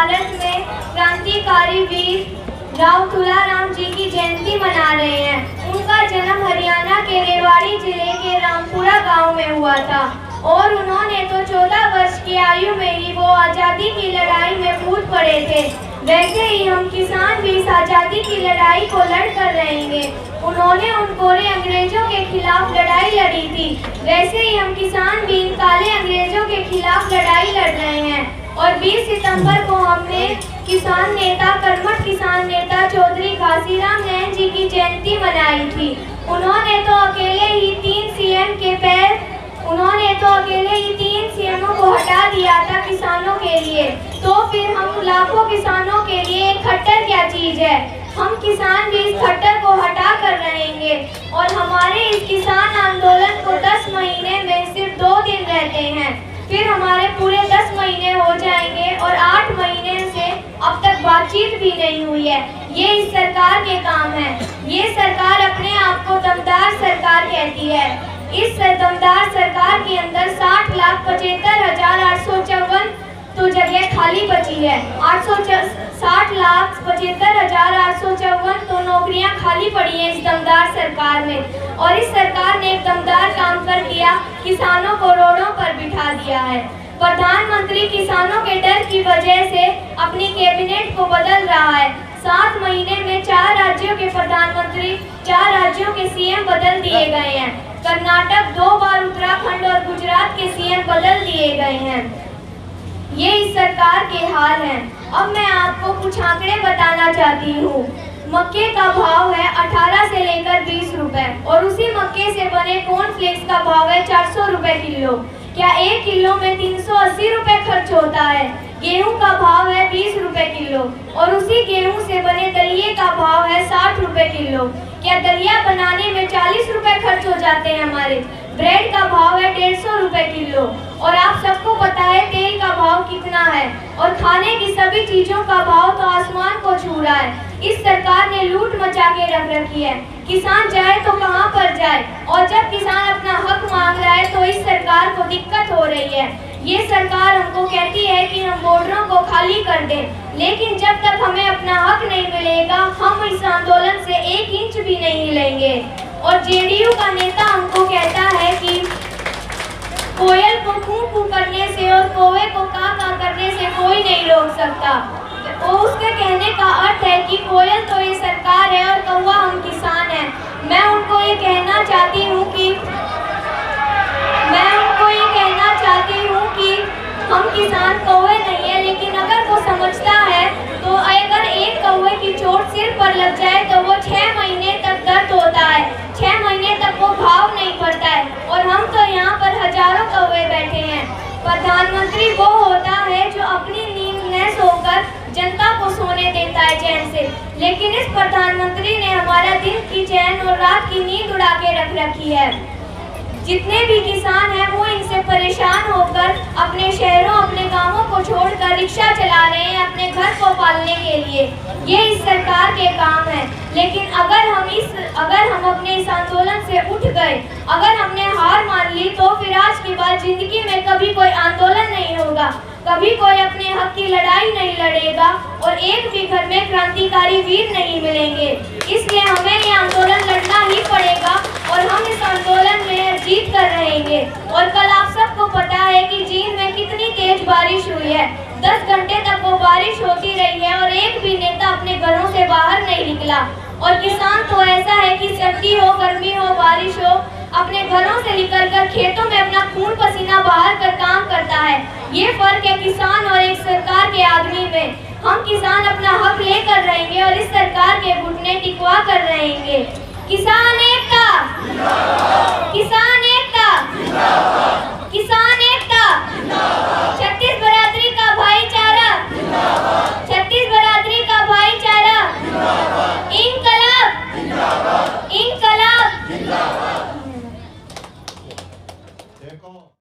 भारत में क्रांतिकारी वीर राव तुलाराम जी की जयंती मना रहे हैं। उनका जन्म हरियाणा के रेवाड़ी जिले के रामपुरा गांव में हुआ था और उन्होंने तो 14 वर्ष की आयु में ही वो आज़ादी की लड़ाई में कूद पड़े थे। वैसे ही हम किसान भी इस आज़ादी की लड़ाई को लड़कर रहेंगे। उन्होंने उन गोरे अंग्रेजों के खिलाफ लड़ाई लड़ी थी, वैसे ही हम किसान भी इन काले अंग्रेजों के खिलाफ लड़ाई लड़ रहे हैं। और 20 सितंबर को हमने किसान नेता कर्मठ किसान नेता चौधरी घासीराम नैन जी की जयंती मनाई थी। उन्होंने तो अकेले ही 3 सीएमओ को हटा दिया था किसानों के लिए, तो फिर हम लाखों किसानों के लिए खट्टर क्या चीज है। हम किसान भी इस खट्टर को हटा कर रहेंगे और हमारे इस किसान आंदोलन को 10 महीने में सिर्फ 2 दिन रहते हैं, फिर हमारे पूरे 10 महीने हो जाएंगे और 8 महीने से अब तक बातचीत भी नहीं हुई है। ये इस सरकार के काम है। ये सरकार अपने आप को दमदार सरकार कहती है। इस दमदार सरकार के अंदर 60,75,854 तो जगह खाली बची है। 60,75,854 तो नौकरियां खाली पड़ी हैं इस दमदार सरकार में। और इस सरकार ने एक दमदार काम कर दिया, किसानों को रोडों पर बिठा दिया है। प्रधानमंत्री किसानों के डर की वजह से अपनी कैबिनेट को बदल रहा है। 7 महीने में 4 राज्यों के प्रधानमंत्री, 4 राज्यों के सीएम बदल दिए गए हैं। कर्नाटक 2 बार, उत्तराखंड और गुजरात के सीएम बदल दिए गए हैं। ये इस सरकार के हाल हैं। अब मैं आपको कुछ आंकड़े बताना चाहती हूँ। मक्के का भाव है 18 से लेकर 20 रुपए और उसी मक्के से बने कॉर्नफ्लेक्स का भाव है 400 रुपए किलो। क्या 1 किलो में 380 रुपए खर्च होता है? गेहूं का भाव है 20 रुपए किलो और उसी गेहूं से बने दलिये का भाव है 60 रुपए किलो। क्या दलिया बनाने में 40 रुपए खर्च हो जाते हैं हमारे? ब्रेड का भाव है 150 रुपए किलो और आप सबको पता है तेल का भाव कितना है और खाने की सभी चीजों का भाव तो आसमान को छू रहा है। इस सरकार ने लूट मचा के रख रखी है। किसान जाए तो कहां पर जाए और जब किसान अपना हक मांग रहा है तो इस सरकार को दिक्कत हो रही है। ये सरकार हमको कहती है कि हम बॉर्डरों को खाली कर दें, लेकिन जब तक हमें अपना हक नहीं मिलेगा हम इस आंदोलन से 1 इंच भी नहीं हिलेंगे। और जेडीयू का नेता हमको कहता है कि कोयल को कू कू करने से और कौवे को का करने से कोई नहीं रोक सकता। वो उसके कहने का अर्थ है कि कोयल तो ये सरकार है और कौवा हम किसान हैं। मैं उनको ये कहना चाहती हूँ कि हम किसान कौवे नहीं है, लेकिन अगर वो समझता है तो अगर एक कौवे की चोट सिर पर लग जाए तो वो 6 महीने तक दर्द होता है, 6 महीने तक वो घाव नहीं पड़ता है। और हम तो यहाँ पर हजारों कौवे बैठे हैं। प्रधानमंत्री वो होता है जो अपनी नींद न सोकर जनता को सोने देता है चैन से, लेकिन इस प्रधानमंत्री ने हमारा दिन की चैन और रात की नींद उड़ा के रख रखी है। जितने भी किसान हैं वो इनसे परेशान होकर अपने शहरों, अपने गांवों को छोड़कर रिक्शा चला रहे हैं अपने घर को पालने के लिए। ये इस सरकार के काम है। लेकिन अगर हम अपने इस आंदोलन से उठ गए, अगर हमने हार मान ली तो फिर आज के बाद जिंदगी में कभी कोई आंदोलन नहीं होगा, कभी कोई अपने हक की लड़ाई नहीं लड़ेगा और एक भी घर में क्रांतिकारी वीर नहीं मिलेंगे। इसलिए हमें ये आंदोलन लड़ना ही पड़ेगा और हम इस आंदोलन में जीत कर रहेंगे। और कल आप सबको पता है कि जींद में कितनी तेज बारिश हुई है। 10 घंटे तक वो बारिश होती रही है और एक भी नेता अपने घरों से बाहर नहीं निकला। और किसान तो ऐसा है कि सर्दी हो, गर्मी हो, बारिश हो, अपने घरों से निकलकर खेतों में अपना खून पसीना बहा कर काम करता है। ये फर्क है किसान और एक सरकार के आदमी में। हम किसान अपना हक लेकर रहेंगे और इस सरकार के घुटने टिकवा कर रहेंगे। किसान एकता, किसान एकता, किसान एकता।